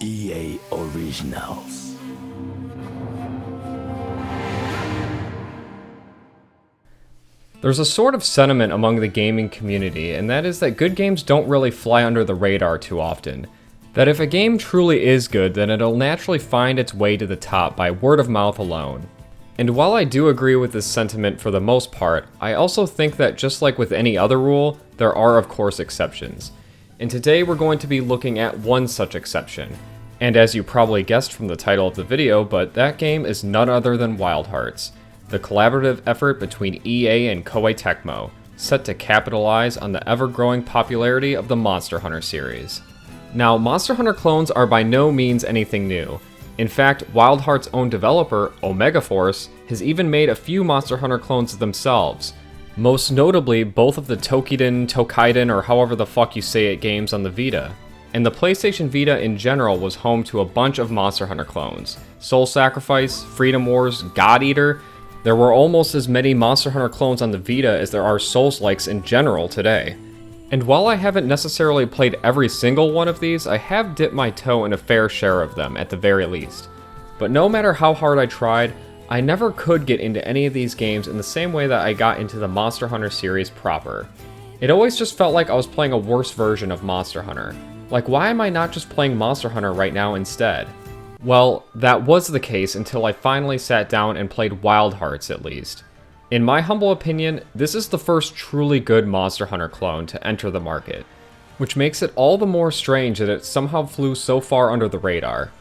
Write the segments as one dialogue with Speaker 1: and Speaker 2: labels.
Speaker 1: EA Originals.
Speaker 2: There's a sort of sentiment among the gaming community, and that is that good games don't really fly under the radar too often. That if a game truly is good, then it'll naturally find its way to the top by word of mouth alone. And while I do agree with this sentiment for the most part, I also think that just like with any other rule, there are of course exceptions. And today we're going to be looking at one such exception. And as you probably guessed from the title of the video, but that game is none other than Wild Hearts, the collaborative effort between EA and Koei Tecmo, set to capitalize on the ever-growing popularity of the Monster Hunter series. Now, Monster Hunter clones are by no means anything new. In fact, Wild Hearts' own developer, Omega Force, has even made a few Monster Hunter clones themselves. Most notably, both of the Tokaiden, or however the fuck you say it games on the Vita. And the PlayStation Vita in general was home to a bunch of Monster Hunter clones. Soul Sacrifice, Freedom Wars, God Eater. There were almost as many Monster Hunter clones on the Vita as there are Souls-likes in general today. And while I haven't necessarily played every single one of these, I have dipped my toe in a fair share of them at the very least. But no matter how hard I tried, I never could get into any of these games in the same way that I got into the Monster Hunter series proper. It always just felt like I was playing a worse version of Monster Hunter. Like, why am I not just playing Monster Hunter right now instead? Well, that was the case until I finally sat down and played Wild Hearts at least. In my humble opinion, this is the first truly good Monster Hunter clone to enter the market, which makes it all the more strange that it somehow flew so far under the radar.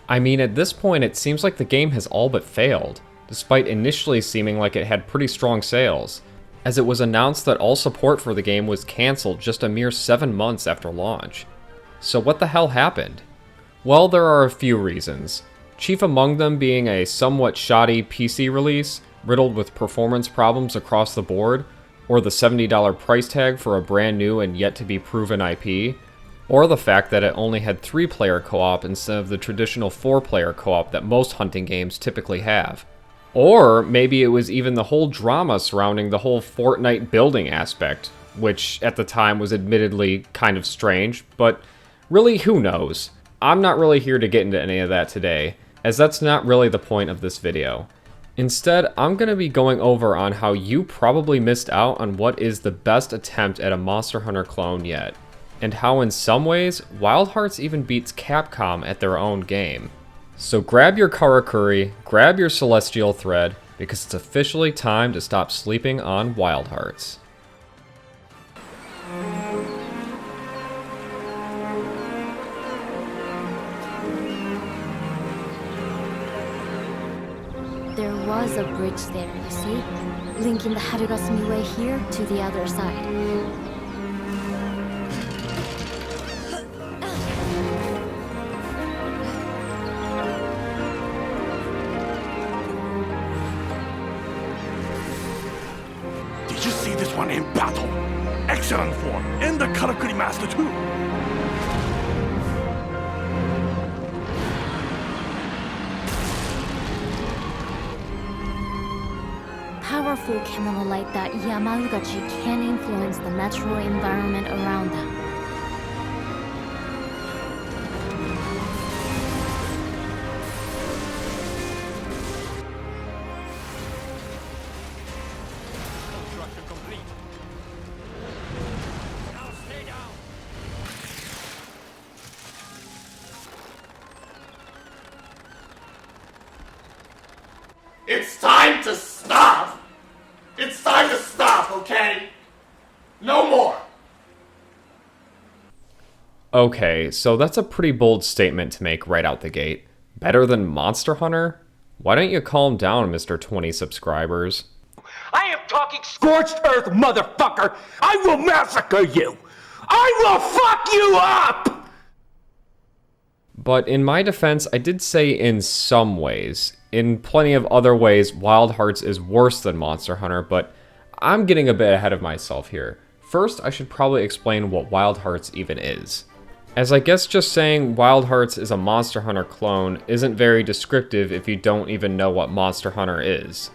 Speaker 2: I mean, at this point it seems like the game has all but failed, despite initially seeming like it had pretty strong sales, as it was announced that all support for the game was cancelled just a mere 7 months after launch. So what the hell happened? Well, there are a few reasons, chief among them being a somewhat shoddy PC release, riddled with performance problems across the board, or the $70 price tag for a brand new and yet to be proven IP, or the fact that it only had 3-player co-op instead of the traditional 4-player co-op that most hunting games typically have. Or maybe it was even the whole drama surrounding the whole Fortnite building aspect, which at the time was admittedly kind of strange, but really who knows? I'm not really here to get into any of that today, as that's not really the point of this video. Instead, I'm going to be going over on how you probably missed out on what is the best attempt at a Monster Hunter clone yet, and how in some ways, Wild Hearts even beats Capcom at their own game. So grab your Karakuri, grab your Celestial Thread, because it's officially time to stop sleeping on Wild Hearts.
Speaker 3: There was a bridge there, you see? Linking the Harugasumi Way here to the other side.
Speaker 1: Did you see this one in battle? Excellent form, and the Karakuri Master too.
Speaker 3: Powerful Kemono like that Yamaugachi can influence the natural environment around them.
Speaker 1: Construction complete. Now stay down.
Speaker 4: It's time to stop! It's time to stop, okay? No more!
Speaker 2: Okay, so that's a pretty bold statement to make right out the gate. Better than Monster Hunter? Why don't you calm down, Mr. 20 subscribers?
Speaker 4: I am talking scorched earth, motherfucker! I will massacre you! I will fuck you up!
Speaker 2: But in my defense, I did say in some ways. In plenty of other ways, Wild Hearts is worse than Monster Hunter, but I'm getting a bit ahead of myself here. First, I should probably explain what Wild Hearts even is. As I guess just saying Wild Hearts is a Monster Hunter clone isn't very descriptive if you don't even know what Monster Hunter is.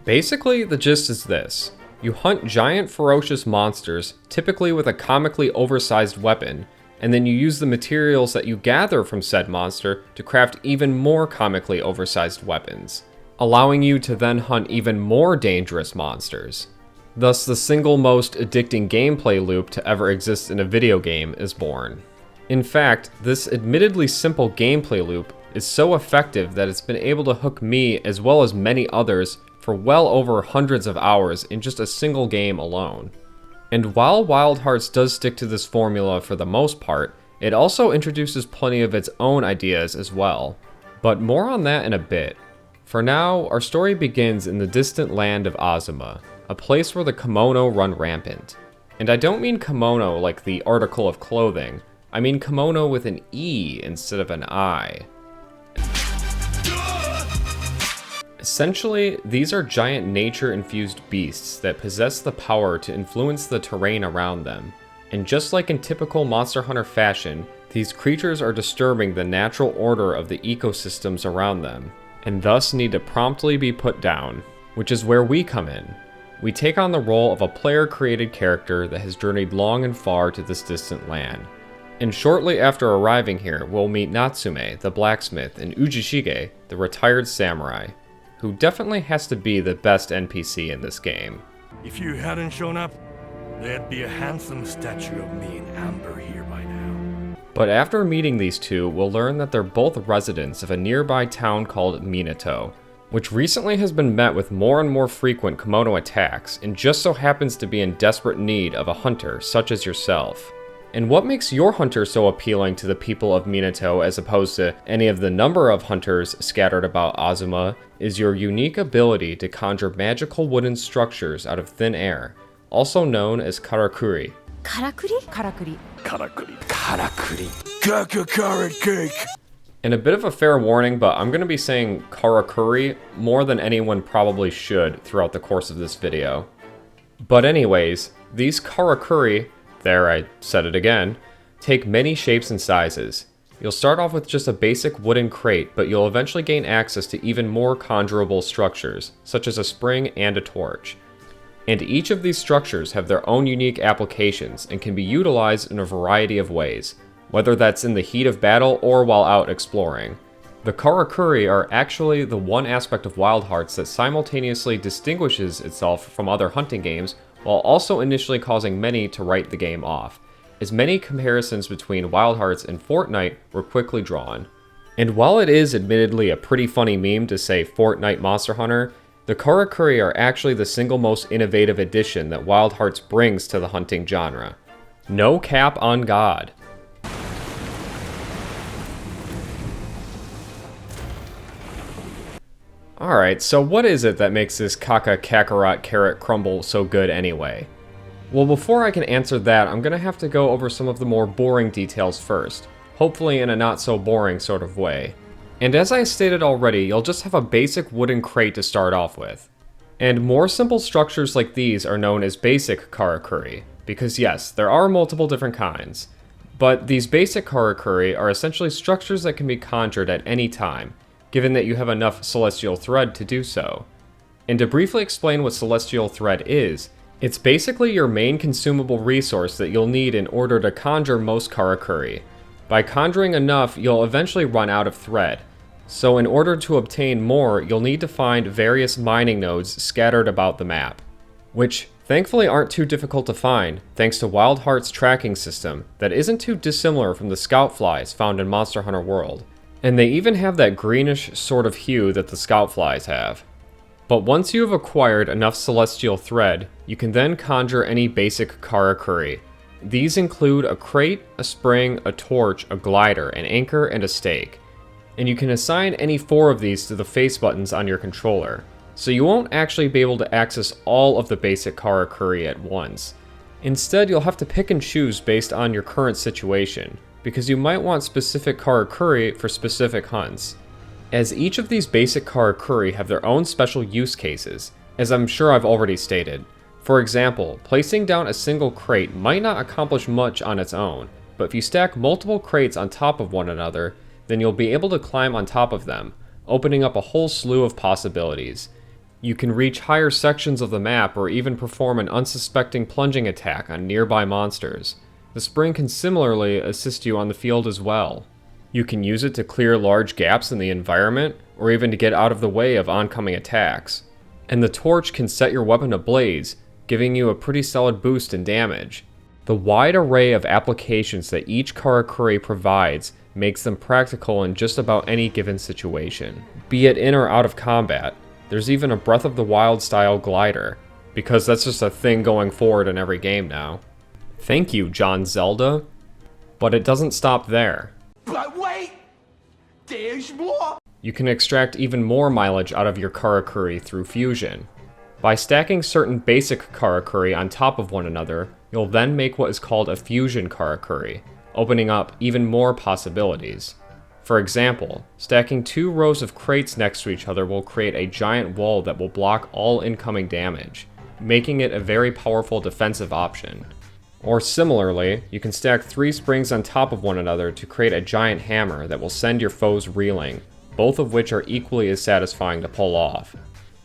Speaker 2: Basically, the gist is this. You hunt giant ferocious monsters, typically with a comically oversized weapon, and then you use the materials that you gather from said monster to craft even more comically oversized weapons, allowing you to then hunt even more dangerous monsters. Thus, the single most addicting gameplay loop to ever exist in a video game is born. In fact, this admittedly simple gameplay loop is so effective that it's been able to hook me as well as many others for well over hundreds of hours in just a single game alone. And while Wild Hearts does stick to this formula for the most part, it also introduces plenty of its own ideas as well. But more on that in a bit. For now, our story begins in the distant land of Azuma, a place where the Kemono run rampant. And I don't mean kimono like the article of clothing, I mean kimono with an E instead of an I. Essentially, these are giant nature-infused beasts that possess the power to influence the terrain around them. And just like in typical Monster Hunter fashion, these creatures are disturbing the natural order of the ecosystems around them, and thus need to promptly be put down, which is where we come in. We take on the role of a player-created character that has journeyed long and far to this distant land. And shortly after arriving here, we'll meet Natsume, the blacksmith, and Ujishige, the retired samurai, who definitely has to be the best NPC in this game.
Speaker 1: If you hadn't shown up, there'd be a handsome statue of me in amber here by now.
Speaker 2: But after meeting these two, we'll learn that they're both residents of a nearby town called Minato, which recently has been met with more and more frequent kimono attacks, and just so happens to be in desperate need of a hunter such as yourself. And what makes your hunter so appealing to the people of Minato as opposed to any of the number of hunters scattered about Azuma is your unique ability to conjure magical wooden structures out of thin air, also known as Karakuri.
Speaker 3: Karakuri?
Speaker 1: Karakuri. Karakuri cake.
Speaker 2: And a bit of a fair warning, but I'm going to be saying Karakuri more than anyone probably should throughout the course of this video. But anyways, these Karakuri, there I said it again, take many shapes and sizes. You'll start off with just a basic wooden crate, but you'll eventually gain access to even more conjurable structures, such as a spring and a torch. And each of these structures have their own unique applications and can be utilized in a variety of ways, whether that's in the heat of battle or while out exploring. The Karakuri are actually the one aspect of Wild Hearts that simultaneously distinguishes itself from other hunting games, while also initially causing many to write the game off, as many comparisons between Wild Hearts and Fortnite were quickly drawn. And while it is admittedly a pretty funny meme to say Fortnite Monster Hunter, the Karakuri are actually the single most innovative addition that Wild Hearts brings to the hunting genre. No cap on God. Alright, so what is it that makes this Kaka Kakarot Carrot Crumble so good anyway? Well, before I can answer that, I'm gonna have to go over some of the more boring details first, hopefully in a not so boring sort of way. And as I stated already, you'll just have a basic wooden crate to start off with. And more simple structures like these are known as basic Karakuri, because yes, there are multiple different kinds. But these basic Karakuri are essentially structures that can be conjured at any time, given that you have enough celestial thread to do so. And to briefly explain what celestial thread is, it's basically your main consumable resource that you'll need in order to conjure most Karakuri. By conjuring enough, you'll eventually run out of thread. So in order to obtain more, you'll need to find various mining nodes scattered about the map, which thankfully aren't too difficult to find thanks to Wild Heart's tracking system that isn't too dissimilar from the scout flies found in Monster Hunter World. And they even have that greenish sort of hue that the scout flies have. But once you have acquired enough celestial thread, you can then conjure any basic Karakuri. These include a crate, a spring, a torch, a glider, an anchor, and a stake. And you can assign any 4 of these to the face buttons on your controller, so you won't actually be able to access all of the basic Karakuri at once. Instead, you'll have to pick and choose based on your current situation, because you might want specific Karakuri for specific hunts. As each of these basic Karakuri have their own special use cases, as I'm sure I've already stated. For example, placing down a single crate might not accomplish much on its own, but if you stack multiple crates on top of one another, then you'll be able to climb on top of them, opening up a whole slew of possibilities. You can reach higher sections of the map or even perform an unsuspecting plunging attack on nearby monsters. The spring can similarly assist you on the field as well. You can use it to clear large gaps in the environment, or even to get out of the way of oncoming attacks. And the torch can set your weapon ablaze, giving you a pretty solid boost in damage. The wide array of applications that each Karakuri provides makes them practical in just about any given situation, be it in or out of combat. There's even a Breath of the Wild style glider, because that's just a thing going forward in every game now. Thank you, John Zelda. But it doesn't stop there.
Speaker 4: But wait! There's more!
Speaker 2: You can extract even more mileage out of your Karakuri through fusion. By stacking certain basic Karakuri on top of one another, you'll then make what is called a fusion Karakuri, opening up even more possibilities. For example, stacking 2 rows of crates next to each other will create a giant wall that will block all incoming damage, making it a very powerful defensive option. Or similarly, you can stack 3 springs on top of one another to create a giant hammer that will send your foes reeling, both of which are equally as satisfying to pull off.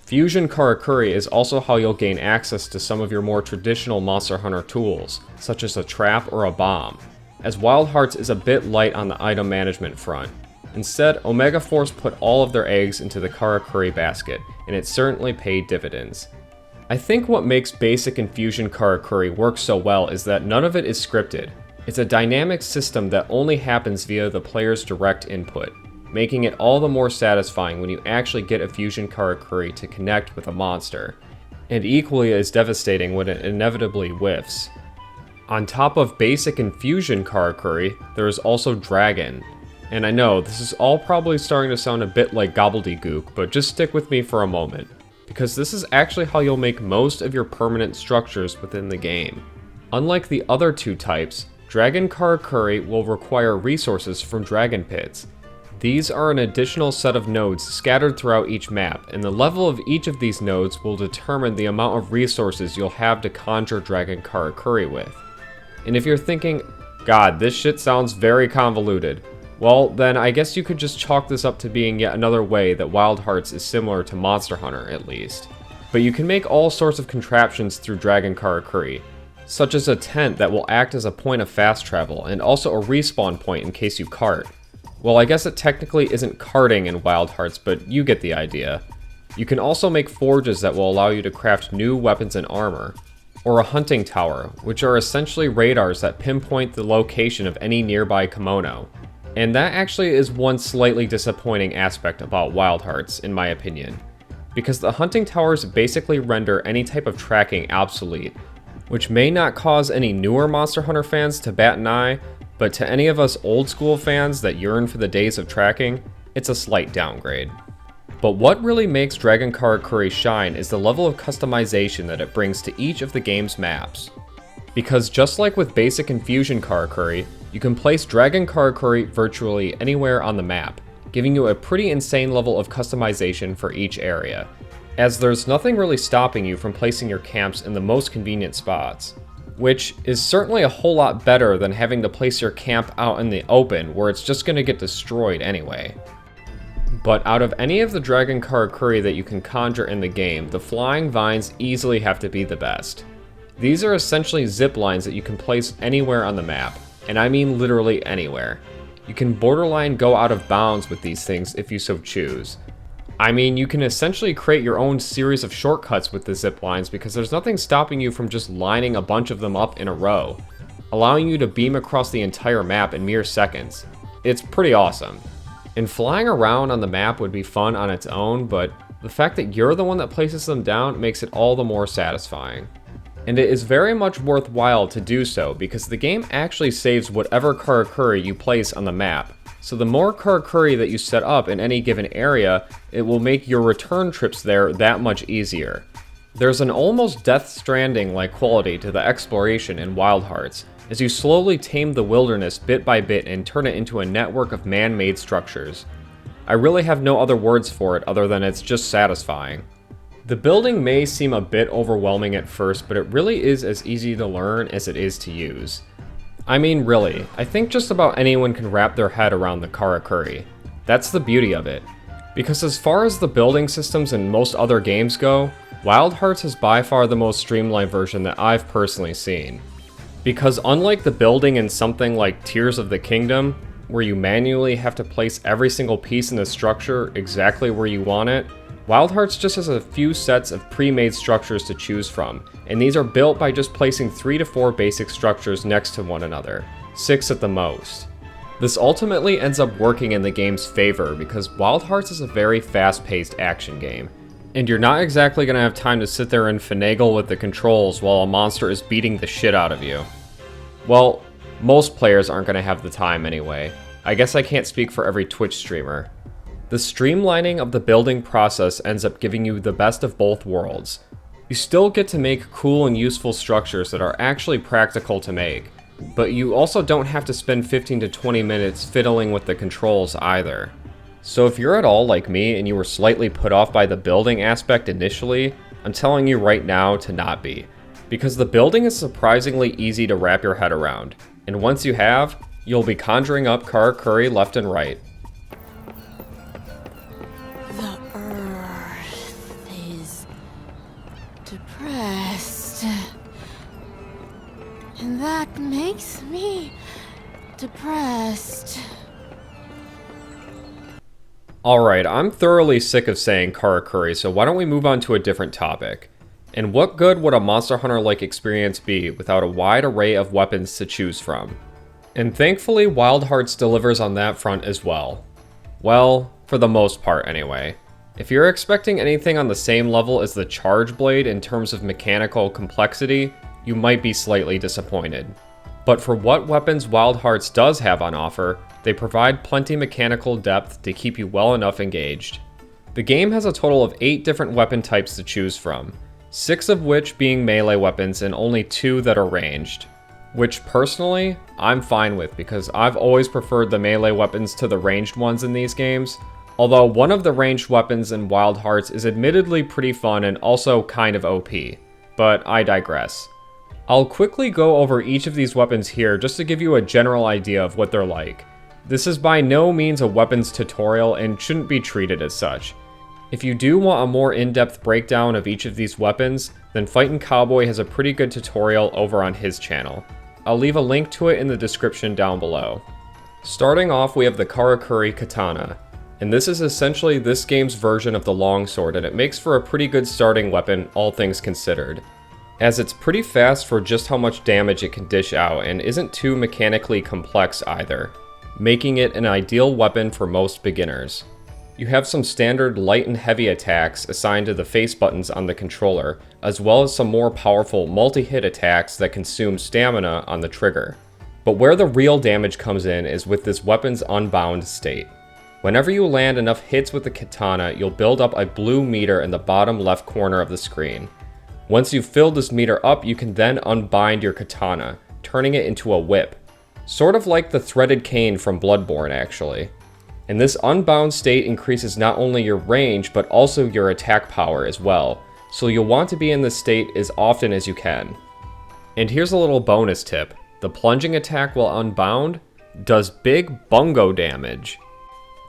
Speaker 2: Fusion Karakuri is also how you'll gain access to some of your more traditional Monster Hunter tools, such as a trap or a bomb, as Wild Hearts is a bit light on the item management front. Instead, Omega Force put all of their eggs into the Karakuri basket, and it certainly paid dividends. I think what makes basic and fusion Karakuri work so well is that none of it is scripted. It's a dynamic system that only happens via the player's direct input, making it all the more satisfying when you actually get a fusion Karakuri to connect with a monster, and equally as devastating when it inevitably whiffs. On top of basic and fusion Karakuri, there is also Dragon. And I know, this is all probably starting to sound a bit like gobbledygook, but just stick with me for a moment, because this is actually how you'll make most of your permanent structures within the game. Unlike the other 2 types, Dragon Karakuri will require resources from Dragon Pits. These are an additional set of nodes scattered throughout each map, and the level of each of these nodes will determine the amount of resources you'll have to conjure Dragon Karakuri with. And if you're thinking, God, this shit sounds very convoluted, well, then I guess you could just chalk this up to being yet another way that Wild Hearts is similar to Monster Hunter, at least. But you can make all sorts of contraptions through Dragon Karakuri, such as a tent that will act as a point of fast travel, and also a respawn point in case you cart. Well, I guess it technically isn't carting in Wild Hearts, but you get the idea. You can also make forges that will allow you to craft new weapons and armor, or a hunting tower, which are essentially radars that pinpoint the location of any nearby Kemono. And that actually is one slightly disappointing aspect about Wild Hearts, in my opinion, because the hunting towers basically render any type of tracking obsolete, which may not cause any newer Monster Hunter fans to bat an eye, but to any of us old school fans that yearn for the days of tracking, it's a slight downgrade. But what really makes Dragon Karakuri shine is the level of customization that it brings to each of the game's maps. Because just like with basic and fusion Karakuri, you can place Dragon Karakuri virtually anywhere on the map, giving you a pretty insane level of customization for each area, as there's nothing really stopping you from placing your camps in the most convenient spots, which is certainly a whole lot better than having to place your camp out in the open where it's just going to get destroyed anyway. But out of any of the Dragon Karakuri that you can conjure in the game, the flying vines easily have to be the best. These are essentially zip lines that you can place anywhere on the map, and I mean literally anywhere. You can borderline go out of bounds with these things if you so choose. I mean, you can essentially create your own series of shortcuts with the zip lines because there's nothing stopping you from just lining a bunch of them up in a row, allowing you to beam across the entire map in mere seconds. It's pretty awesome. And flying around on the map would be fun on its own, but the fact that you're the one that places them down makes it all the more satisfying. And it is very much worthwhile to do so because the game actually saves whatever Karakuri you place on the map. So the more Karakuri that you set up in any given area, it will make your return trips there that much easier. There's an almost Death Stranding-like quality to the exploration in Wild Hearts, as you slowly tame the wilderness bit by bit and turn it into a network of man-made structures. I really have no other words for it other than it's just satisfying. The building may seem a bit overwhelming at first, but it really is as easy to learn as it is to use. I mean, really, I think just about anyone can wrap their head around the Karakuri. That's the beauty of it. Because as far as the building systems in most other games go, Wild Hearts is by far the most streamlined version that I've personally seen. Because unlike the building in something like Tears of the Kingdom, where you manually have to place every single piece in the structure exactly where you want it, Wild Hearts just has a few sets of pre-made structures to choose from, and these are built by just placing 3 to 4 basic structures next to one another, 6 at the most. This ultimately ends up working in the game's favor because Wild Hearts is a very fast-paced action game, and you're not exactly going to have time to sit there and finagle with the controls while a monster is beating the shit out of you. Well, most players aren't going to have the time anyway. I guess I can't speak for every Twitch streamer. The streamlining of the building process ends up giving you the best of both worlds. You still get to make cool and useful structures that are actually practical to make, but you also don't have to spend 15 to 20 minutes fiddling with the controls either. So if you're at all like me and you were slightly put off by the building aspect initially, I'm telling you right now to not be, because the building is surprisingly easy to wrap your head around, and once you have, you'll be conjuring up Karakuri left and right.
Speaker 5: The earth is depressed. And that makes me depressed.
Speaker 2: Alright, I'm thoroughly sick of saying Karakuri, so why don't we move on to a different topic. And what good would a Monster Hunter-like experience be without a wide array of weapons to choose from? And thankfully, Wild Hearts delivers on that front as well. Well, for the most part anyway. If you're expecting anything on the same level as the Charge Blade in terms of mechanical complexity, you might be slightly disappointed. But for what weapons Wild Hearts does have on offer, they provide plenty mechanical depth to keep you well enough engaged. The game has a total of 8 different weapon types to choose from, 6 of which being melee weapons and only 2 that are ranged. Which personally, I'm fine with because I've always preferred the melee weapons to the ranged ones in these games, although one of the ranged weapons in Wild Hearts is admittedly pretty fun and also kind of OP, but I digress. I'll quickly go over each of these weapons here just to give you a general idea of what they're like. This is by no means a weapons tutorial and shouldn't be treated as such. If you do want a more in-depth breakdown of each of these weapons, then Fightin' Cowboy has a pretty good tutorial over on his channel. I'll leave a link to it in the description down below. Starting off, we have the Karakuri Katana, and this is essentially this game's version of the longsword, and it makes for a pretty good starting weapon, all things considered, as it's pretty fast for just how much damage it can dish out and isn't too mechanically complex either, making it an ideal weapon for most beginners. You have some standard light and heavy attacks assigned to the face buttons on the controller, as well as some more powerful multi-hit attacks that consume stamina on the trigger. But where the real damage comes in is with this weapon's unbound state. Whenever you land enough hits with the katana, you'll build up a blue meter in the bottom left corner of the screen. Once you've filled this meter up, you can then unbind your katana, turning it into a whip. Sort of like the threaded cane from Bloodborne, actually. And this unbound state increases not only your range, but also your attack power as well, so you'll want to be in this state as often as you can. And here's a little bonus tip. The plunging attack while unbound does big bungo damage.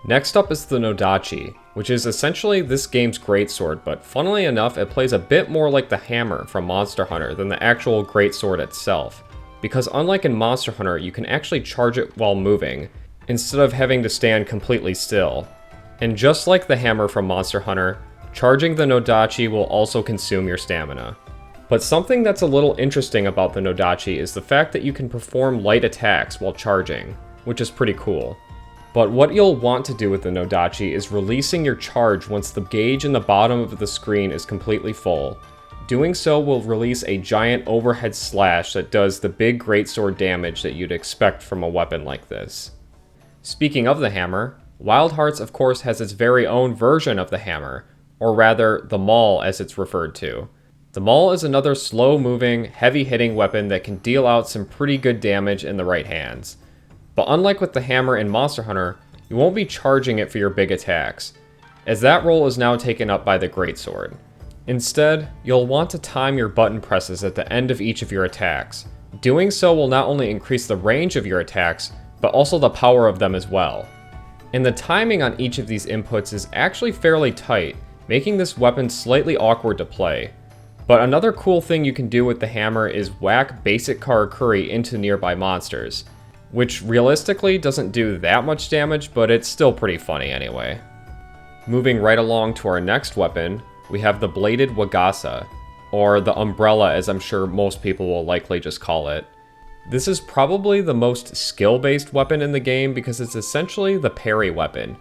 Speaker 2: Next up is the Nodachi, which is essentially this game's greatsword, but funnily enough, it plays a bit more like the hammer from Monster Hunter than the actual greatsword itself, because unlike in Monster Hunter, you can actually charge it while moving, instead of having to stand completely still. And just like the hammer from Monster Hunter, charging the Nodachi will also consume your stamina. But something that's a little interesting about the Nodachi is the fact that you can perform light attacks while charging, which is pretty cool. But what you'll want to do with the Nodachi is releasing your charge once the gauge in the bottom of the screen is completely full. Doing so will release a giant overhead slash that does the big greatsword damage that you'd expect from a weapon like this. Speaking of the hammer, Wild Hearts of course has its very own version of the hammer, or rather, the maul as it's referred to. The maul is another slow-moving, heavy-hitting weapon that can deal out some pretty good damage in the right hands. But unlike with the hammer in Monster Hunter, you won't be charging it for your big attacks, as that role is now taken up by the greatsword. Instead, you'll want to time your button presses at the end of each of your attacks. Doing so will not only increase the range of your attacks, but also the power of them as well. And the timing on each of these inputs is actually fairly tight, making this weapon slightly awkward to play. But another cool thing you can do with the hammer is whack basic Karakuri into nearby monsters, which realistically doesn't do that much damage, but it's still pretty funny anyway. Moving right along to our next weapon, we have the Bladed Wagasa, or the Umbrella as I'm sure most people will likely just call it. This is probably the most skill-based weapon in the game because it's essentially the parry weapon.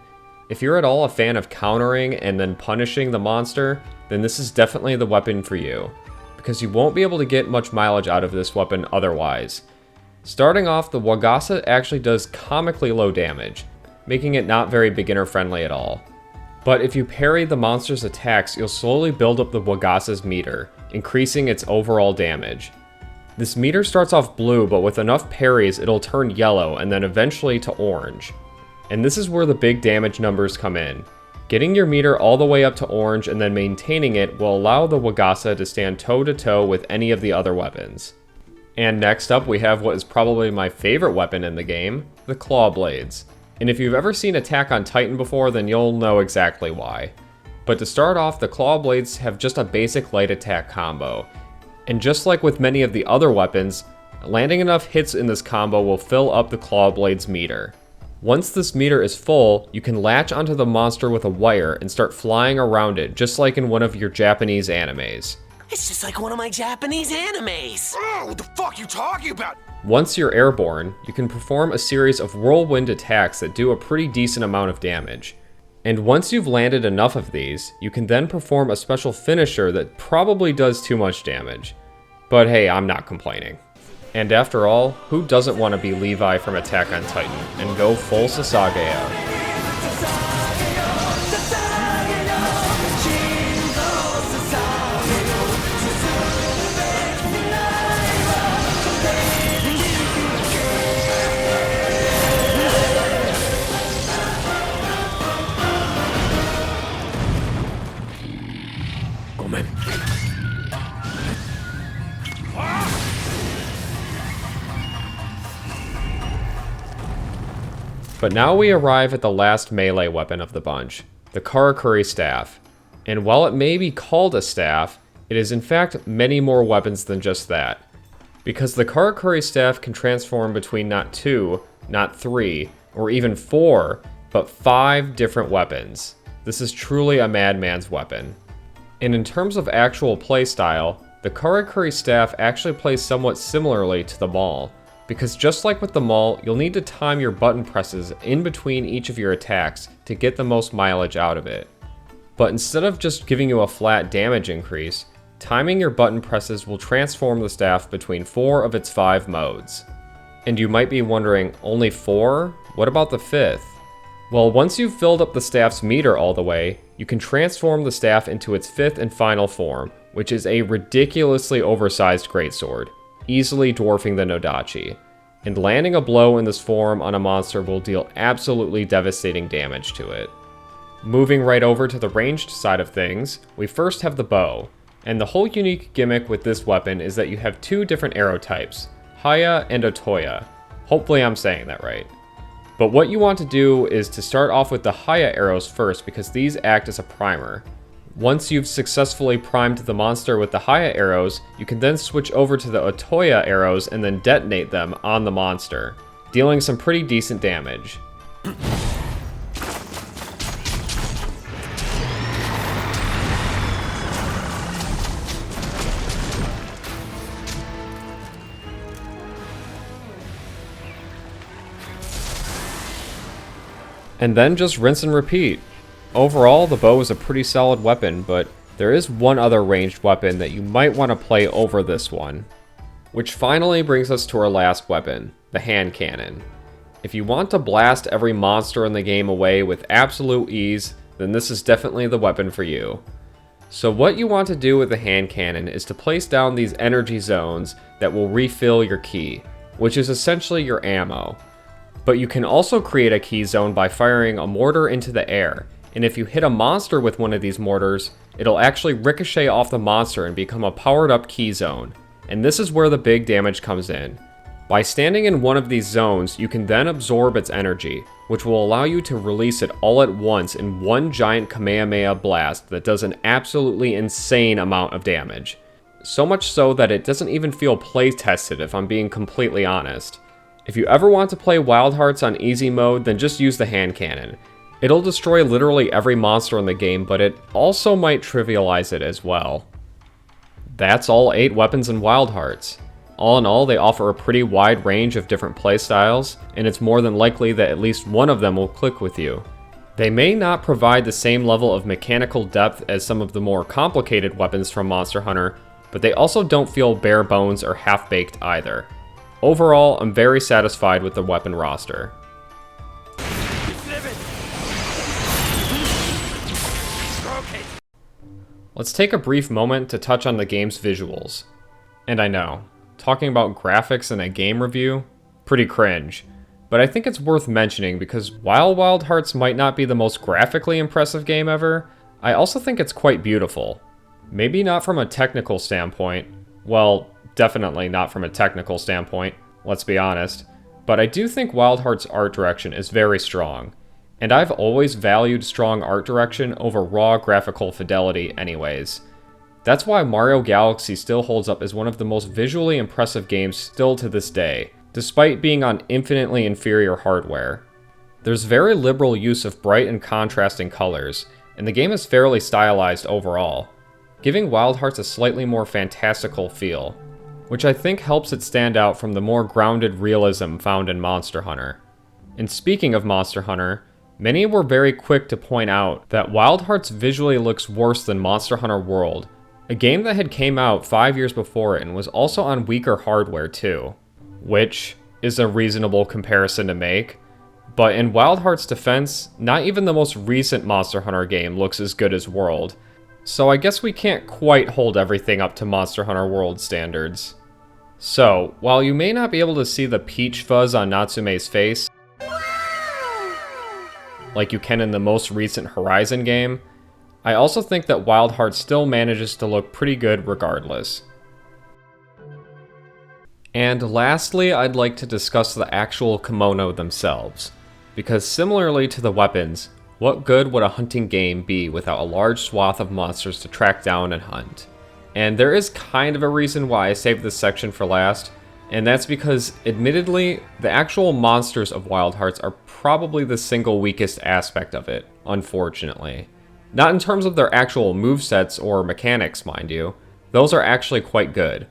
Speaker 2: If you're at all a fan of countering and then punishing the monster, then this is definitely the weapon for you, because you won't be able to get much mileage out of this weapon otherwise. Starting off, the Wagasa actually does comically low damage, making it not very beginner friendly at all. But if you parry the monster's attacks, you'll slowly build up the Wagasa's meter, increasing its overall damage. This meter starts off blue, but with enough parries it'll turn yellow and then eventually to orange. And this is where the big damage numbers come in. Getting your meter all the way up to orange and then maintaining it will allow the Wagasa to stand toe-to-toe with any of the other weapons. And next up we have what is probably my favorite weapon in the game, the Claw Blades. And if you've ever seen Attack on Titan before, then you'll know exactly why. But to start off, the Claw Blades have just a basic light attack combo. And just like with many of the other weapons, landing enough hits in this combo will fill up the Claw Blades meter. Once this meter is full, you can latch onto the monster with a wire and start flying around it, just like in one of your Japanese animes.
Speaker 6: It's just like one of my Japanese animes.
Speaker 1: Oh, what the fuck you talking about?
Speaker 2: Once you're airborne, you can perform a series of whirlwind attacks that do a pretty decent amount of damage. And once you've landed enough of these, you can then perform a special finisher that probably does too much damage. But hey, I'm not complaining. And after all, who doesn't want to be Levi from Attack on Titan and go full Sasageo? But now we arrive at the last melee weapon of the bunch, the Karakuri Staff. And while it may be called a staff, it is in fact many more weapons than just that. Because the Karakuri Staff can transform between not 2, not 3, or even 4, but 5 different weapons. This is truly a madman's weapon. And in terms of actual playstyle, the Karakuri Staff actually plays somewhat similarly to the Maul. Because just like with the Maul, you'll need to time your button presses in between each of your attacks to get the most mileage out of it. But instead of just giving you a flat damage increase, timing your button presses will transform the staff between 4 of its 5 modes. And you might be wondering, only 4? What about the 5th? Well, once you've filled up the staff's meter all the way, you can transform the staff into its 5th and final form, which is a ridiculously oversized greatsword, easily dwarfing the Nodachi, and landing a blow in this form on a monster will deal absolutely devastating damage to it. Moving right over to the ranged side of things, we first have the bow, and the whole unique gimmick with this weapon is that you have 2 different arrow types, Haya and Otoya. Hopefully I'm saying that right. But what you want to do is to start off with the Haya arrows first because these act as a primer. Once you've successfully primed the monster with the Haya arrows, you can then switch over to the Otoya arrows and then detonate them on the monster, dealing some pretty decent damage. And then just rinse and repeat. Overall, the bow is a pretty solid weapon, but there is one other ranged weapon that you might want to play over this one. Which finally brings us to our last weapon, the hand cannon. If you want to blast every monster in the game away with absolute ease, then this is definitely the weapon for you. So what you want to do with the hand cannon is to place down these energy zones that will refill your ki, which is essentially your ammo. But you can also create a ki zone by firing a mortar into the air, and if you hit a monster with one of these mortars, it'll actually ricochet off the monster and become a powered up ki zone. And this is where the big damage comes in. By standing in one of these zones, you can then absorb its energy, which will allow you to release it all at once in one giant Kamehameha blast that does an absolutely insane amount of damage. so much so that it doesn't even feel play tested if I'm being completely honest. If you ever want to play Wild Hearts on easy mode, then just use the hand cannon. It'll destroy literally every monster in the game, but it also might trivialize it as well. That's all 8 weapons in Wild Hearts. All in all, they offer a pretty wide range of different playstyles, and it's more than likely that at least one of them will click with you. They may not provide the same level of mechanical depth as some of the more complicated weapons from Monster Hunter, but they also don't feel bare bones or half-baked either. Overall, I'm very satisfied with the weapon roster. Let's take a brief moment to touch on the game's visuals. And I know, talking about graphics in a game review? Pretty cringe. But I think it's worth mentioning because while Wild Hearts might not be the most graphically impressive game ever, I also think it's quite beautiful. Maybe not from a technical standpoint. Well, definitely not from a technical standpoint, let's be honest. But I do think Wild Hearts' art direction is very strong. And I've always valued strong art direction over raw graphical fidelity anyways. That's why Mario Galaxy still holds up as one of the most visually impressive games still to this day, despite being on infinitely inferior hardware. There's very liberal use of bright and contrasting colors, and the game is fairly stylized overall, giving Wild Hearts a slightly more fantastical feel, which I think helps it stand out from the more grounded realism found in Monster Hunter. And speaking of Monster Hunter, many were very quick to point out that Wild Hearts visually looks worse than Monster Hunter World, a game that had came out 5 years before it and was also on weaker hardware too, which is a reasonable comparison to make. But in Wild Hearts' defense, not even the most recent Monster Hunter game looks as good as World, so I guess we can't quite hold everything up to Monster Hunter World standards. So, while you may not be able to see the peach fuzz on Natsume's face, like you can in the most recent Horizon game, I also think that Wild Hearts still manages to look pretty good regardless. And lastly, I'd like to discuss the actual Kemono themselves, because similarly to the weapons, what good would a hunting game be without a large swath of monsters to track down and hunt? And there is kind of a reason why I saved this section for last, and that's because, admittedly, the actual monsters of Wild Hearts are probably the single weakest aspect of it, unfortunately. Not in terms of their actual movesets or mechanics, mind you. Those are actually quite good,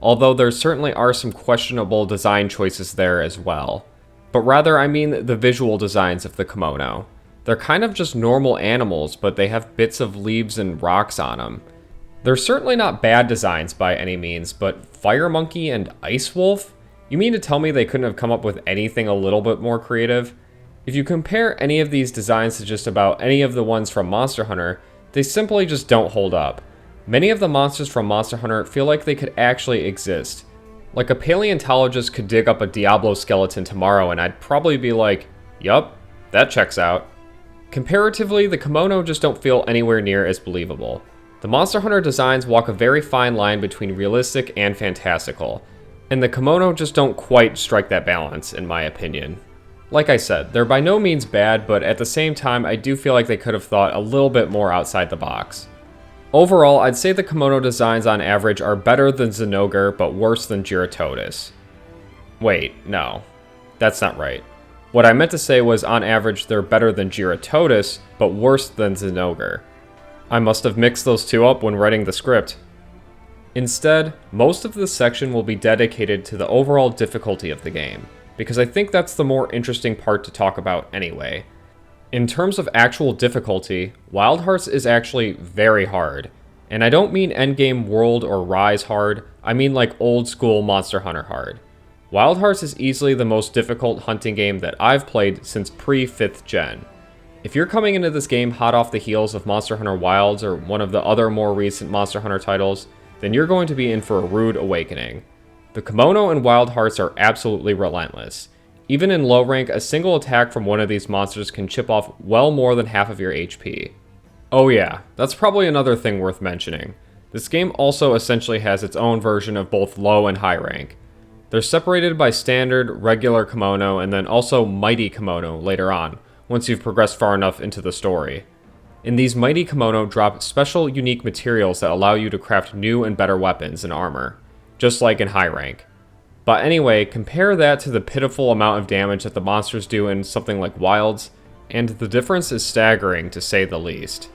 Speaker 2: although there certainly are some questionable design choices there as well. But rather, I mean the visual designs of the Kemono. They're kind of just normal animals, but they have bits of leaves and rocks on them. They're certainly not bad designs by any means, but Fire Monkey and Ice Wolf? You mean to tell me they couldn't have come up with anything a little bit more creative? If you compare any of these designs to just about any of the ones from Monster Hunter, they simply just don't hold up. Many of the monsters from Monster Hunter feel like they could actually exist. Like a paleontologist could dig up a Diablo skeleton tomorrow and I'd probably be like, yup, that checks out. Comparatively, the Kemono just don't feel anywhere near as believable. The Monster Hunter designs walk a very fine line between realistic and fantastical, and the Kemono just don't quite strike that balance, in my opinion. Like I said, they're by no means bad, but at the same time, I do feel like they could have thought a little bit more outside the box. Overall, I'd say the Kemono designs on average are better than Zinogre, but worse than Giratodus. Wait, no. That's not right. What I meant to say was on average they're better than Giratodus, but worse than Zinogre. I must have mixed those two up when writing the script. Instead, most of this section will be dedicated to the overall difficulty of the game, because I think that's the more interesting part to talk about anyway. In terms of actual difficulty, Wild Hearts is actually very hard, and I don't mean endgame World or Rise hard, I mean like old school Monster Hunter hard. Wild Hearts is easily the most difficult hunting game that I've played since pre-5th gen. If you're coming into this game hot off the heels of Monster Hunter Wilds or one of the other more recent Monster Hunter titles, then you're going to be in for a rude awakening. The Kemono and Wild Hearts are absolutely relentless. Even in low rank, a single attack from one of these monsters can chip off well more than half of your HP. Oh yeah, that's probably another thing worth mentioning. This game also essentially has its own version of both low and high rank. They're separated by standard, regular Kemono, and then also mighty Kemono later on, once you've progressed far enough into the story. and these mighty kimono drop special unique materials that allow you to craft new and better weapons and armor, just like in high rank. But anyway, compare that to the pitiful amount of damage that the monsters do in something like Wilds, and the difference is staggering to say the least.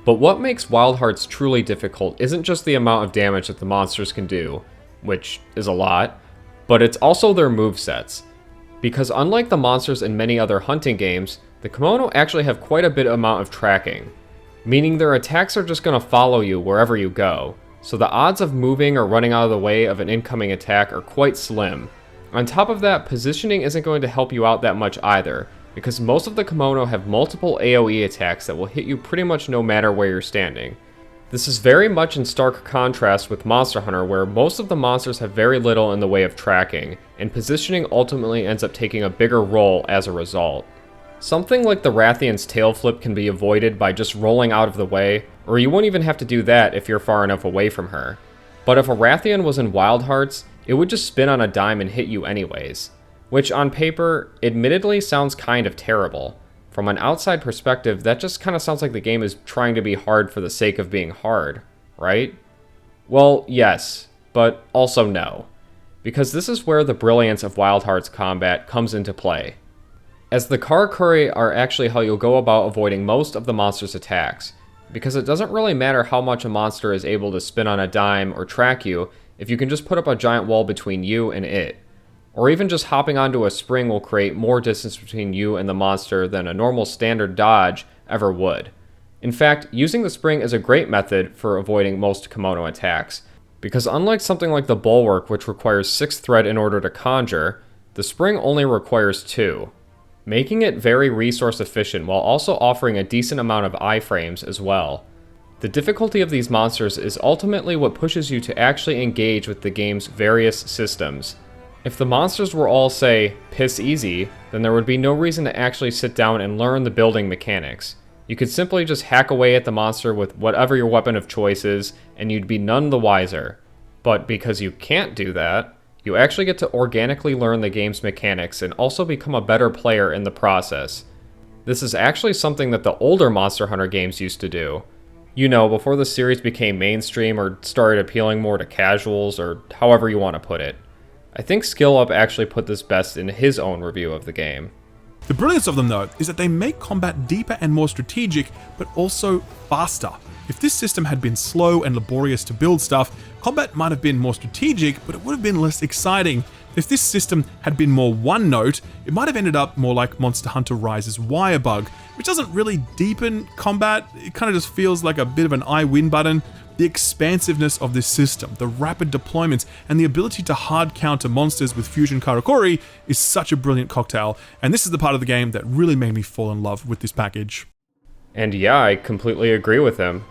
Speaker 2: But what makes Wild Hearts truly difficult isn't just the amount of damage that the monsters can do, which is a lot, but it's also their movesets. Because unlike the monsters in many other hunting games, the Kemono actually have quite a bit amount of tracking, meaning their attacks are just going to follow you wherever you go, so the odds of moving or running out of the way of an incoming attack are quite slim. On top of that, positioning isn't going to help you out that much either, because most of the Kemono have multiple AoE attacks that will hit you pretty much no matter where you're standing. This is very much in stark contrast with Monster Hunter, where most of the monsters have very little in the way of tracking, and positioning ultimately ends up taking a bigger role as a result. Something like the Rathian's tail flip can be avoided by just rolling out of the way, or you won't even have to do that if you're far enough away from her. But if a Rathian was in Wild Hearts, it would just spin on a dime and hit you anyways, which on paper, admittedly sounds kind of terrible. From an outside perspective, that just kind of sounds like the game is trying to be hard for the sake of being hard, right? Well, yes, but also no. Because this is where the brilliance of Wild Hearts combat comes into play. As the Karakuri are actually how you'll go about avoiding most of the monster's attacks, because it doesn't really matter how much a monster is able to spin on a dime or track you if you can just put up a giant wall between you and it. Or even just hopping onto a spring will create more distance between you and the monster than a normal standard dodge ever would. In fact, using the spring is a great method for avoiding most Kemono attacks, because unlike something like the Bulwark, which requires 6 thread in order to conjure, the spring only requires 2, making it very resource efficient while also offering a decent amount of iframes as well. The difficulty of these monsters is ultimately what pushes you to actually engage with the game's various systems. If the monsters were all, say, piss easy, then there would be no reason to actually sit down and learn the building mechanics. You could simply just hack away at the monster with whatever your weapon of choice is, and you'd be none the wiser. But because you can't do that, you actually get to organically learn the game's mechanics and also become a better player in the process. This is actually something that the older Monster Hunter games used to do. You know, before the series became mainstream or started appealing more to casuals, or however you want to put it. I think SkillUp actually put this best in his own review of the game.
Speaker 7: The brilliance of them, though, is that they make combat deeper and more strategic, but also faster. If this system had been slow and laborious to build stuff, combat might have been more strategic, but it would have been less exciting. If this system had been more one note, it might have ended up more like Monster Hunter Rise's Wirebug, which doesn't really deepen combat. It kind of just feels like a bit of an I win button. The expansiveness of this system, the rapid deployments, and the ability to hard counter monsters with Fusion Karakuri is such a brilliant cocktail, and this is the part of the game that really made me fall in love with this package.
Speaker 2: And yeah, I completely agree with him.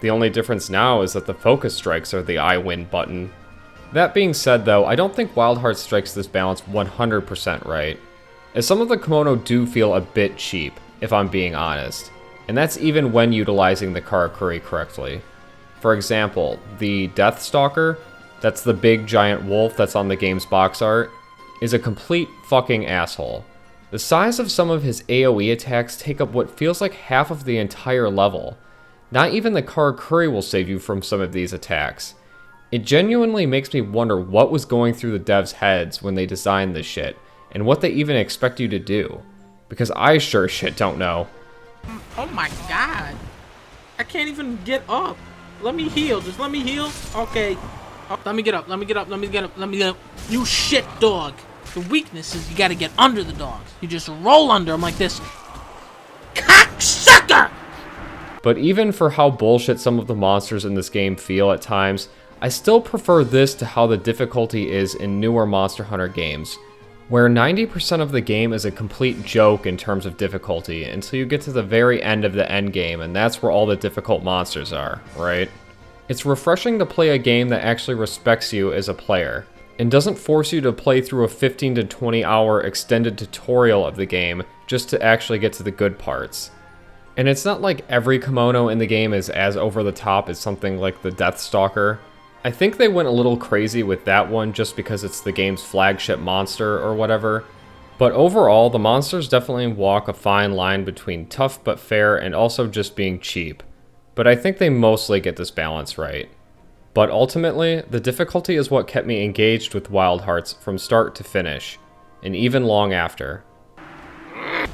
Speaker 2: The only difference now is that the focus strikes are the I win button. That being said though, I don't think Wild Hearts strikes this balance 100% right, as some of the Kemono do feel a bit cheap, if I'm being honest, and that's even when utilizing the Karakuri correctly. For example, the Deathstalker, that's the big giant wolf that's on the game's box art, is a complete fucking asshole. The size of some of his AoE attacks take up what feels like half of the entire level. Not even the Karakuri will save you from some of these attacks. It genuinely makes me wonder what was going through the devs' heads when they designed this shit, and what they even expect you to do. Because I sure shit don't know.
Speaker 8: Oh my god. I can't even get up. Let me heal. Just let me heal. Okay. Oh, let me get up. Let me get up. Let me get up. Let me get up. You shit dog. The weakness is you gotta get under the dogs. You just roll under them like this. Cocksucker!
Speaker 2: But even for how bullshit some of the monsters in this game feel at times, I still prefer this to how the difficulty is in newer Monster Hunter games, where 90% of the game is a complete joke in terms of difficulty until you get to the very end of the end game, and that's where all the difficult monsters are, right? It's refreshing to play a game that actually respects you as a player, and doesn't force you to play through a 15 to 20 hour extended tutorial of the game just to actually get to the good parts. And it's not like every Kemono in the game is as over the top as something like the Deathstalker. I think they went a little crazy with that one just because it's the game's flagship monster or whatever, But overall, the monsters definitely walk a fine line between tough but fair and also just being cheap. But I think they mostly get this balance right. But ultimately, the difficulty is what kept me engaged with Wild Hearts from start to finish, and even long after.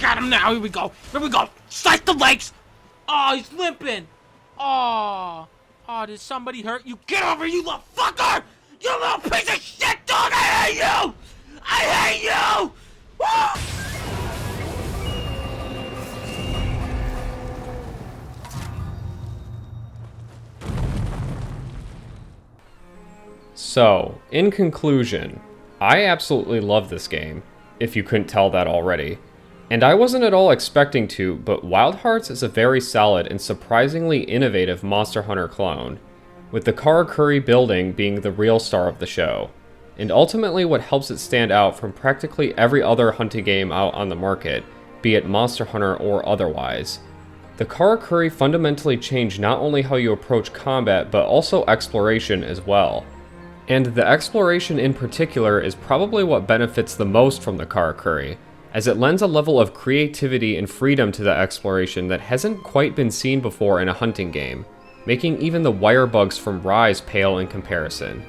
Speaker 8: Got him now. Here we go. Here we go. Slice the legs. Oh, he's limping. Oh, did somebody hurt you? Get over, you little fucker! You little piece of shit, dog! I hate you! I hate you! Woo!
Speaker 2: So, in conclusion, I absolutely love this game, if you couldn't tell that already. And I wasn't at all expecting to, but Wild Hearts is a very solid and surprisingly innovative Monster Hunter clone, with the Karakuri Building being the real star of the show, and ultimately what helps it stand out from practically every other hunting game out on the market, be it Monster Hunter or otherwise. The Karakuri fundamentally changed not only how you approach combat, but also exploration as well. And the exploration in particular is probably what benefits the most from the Karakuri, as it lends a level of creativity and freedom to the exploration that hasn't quite been seen before in a hunting game, making even the wire bugs from Rise pale in comparison.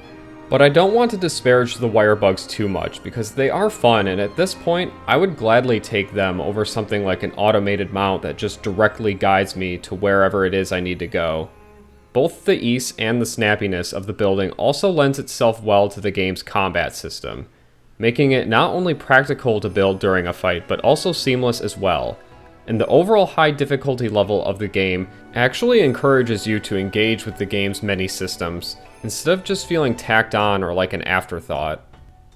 Speaker 2: But I don't want to disparage the wire bugs too much, because they are fun, and at this point, I would gladly take them over something like an automated mount that just directly guides me to wherever it is I need to go. Both the ease and the snappiness of the building also lends itself well to the game's combat system, making it not only practical to build during a fight, but also seamless as well. And the overall high difficulty level of the game actually encourages you to engage with the game's many systems, instead of just feeling tacked on or like an afterthought.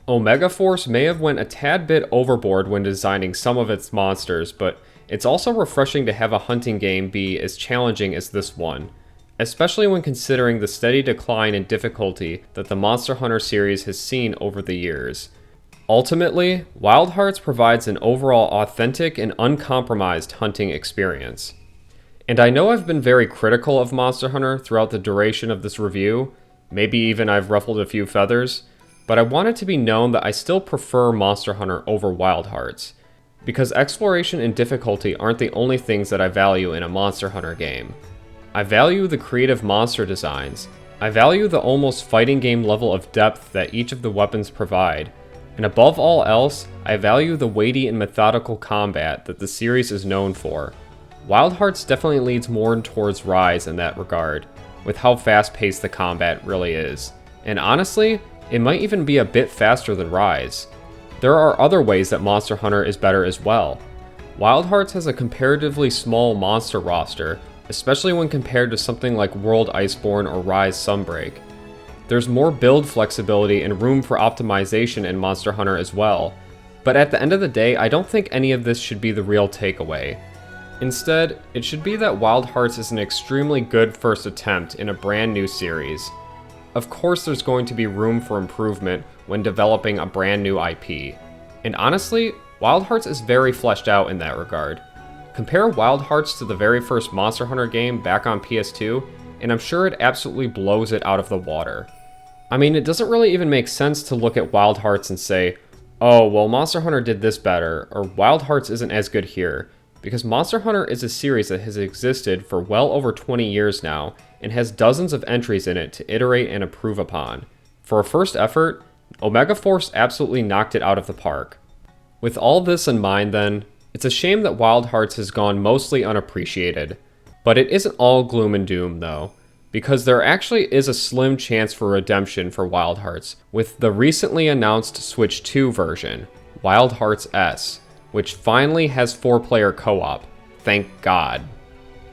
Speaker 2: Omega Force may have went a tad bit overboard when designing some of its monsters, but it's also refreshing to have a hunting game be as challenging as this one, especially when considering the steady decline in difficulty that the Monster Hunter series has seen over the years. Ultimately, Wild Hearts provides an overall authentic and uncompromised hunting experience. And I know I've been very critical of Monster Hunter throughout the duration of this review, maybe even I've ruffled a few feathers, but I want it to be known that I still prefer Monster Hunter over Wild Hearts, because exploration and difficulty aren't the only things that I value in a Monster Hunter game. I value the creative monster designs, I value the almost fighting game level of depth that each of the weapons provide, and above all else, I value the weighty and methodical combat that the series is known for. Wild Hearts definitely leads more towards Rise in that regard, with how fast-paced the combat really is. And honestly, it might even be a bit faster than Rise. There are other ways that Monster Hunter is better as well. Wild Hearts has a comparatively small monster roster, especially when compared to something like World Iceborne or Rise Sunbreak. There's more build flexibility and room for optimization in Monster Hunter as well, but at the end of the day, I don't think any of this should be the real takeaway. Instead, it should be that Wild Hearts is an extremely good first attempt in a brand new series. Of course there's going to be room for improvement when developing a brand new IP, and honestly, Wild Hearts is very fleshed out in that regard. Compare Wild Hearts to the very first Monster Hunter game back on PS2, and I'm sure it absolutely blows it out of the water. I mean, it doesn't really even make sense to look at Wild Hearts and say, oh, well, Monster Hunter did this better, or Wild Hearts isn't as good here, because Monster Hunter is a series that has existed for well over 20 years now, and has dozens of entries in it to iterate and improve upon. For a first effort, Omega Force absolutely knocked it out of the park. With all this in mind then, it's a shame that Wild Hearts has gone mostly unappreciated. But it isn't all gloom and doom though, because there actually is a slim chance for redemption for Wild Hearts with the recently announced Switch 2 version, Wild Hearts S, which finally has 4-player co-op, thank God.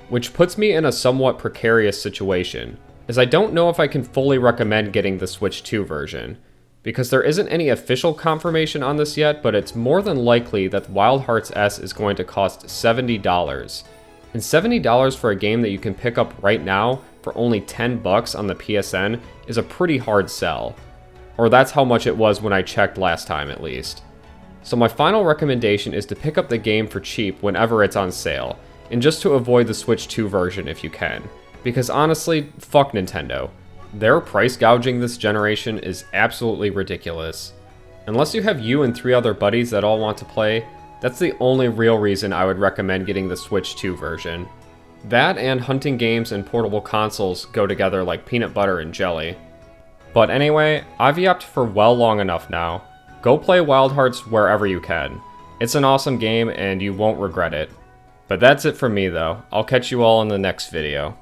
Speaker 2: Which puts me in a somewhat precarious situation, as I don't know if I can fully recommend getting the Switch 2 version, because there isn't any official confirmation on this yet, but it's more than likely that Wild Hearts S is going to cost $70. And $70 for a game that you can pick up right now for only $10 on the PSN is a pretty hard sell. Or that's how much it was when I checked last time at least. So my final recommendation is to pick up the game for cheap whenever it's on sale, and just to avoid the Switch 2 version if you can. Because honestly, fuck Nintendo. Their price gouging this generation is absolutely ridiculous. Unless you have you and 3 other buddies that all want to play, that's the only real reason I would recommend getting the Switch 2 version. That and hunting games and portable consoles go together like peanut butter and jelly. But anyway, I've yapped for well long enough now. Go play Wild Hearts wherever you can. It's an awesome game and you won't regret it. But that's it for me though. I'll catch you all in the next video.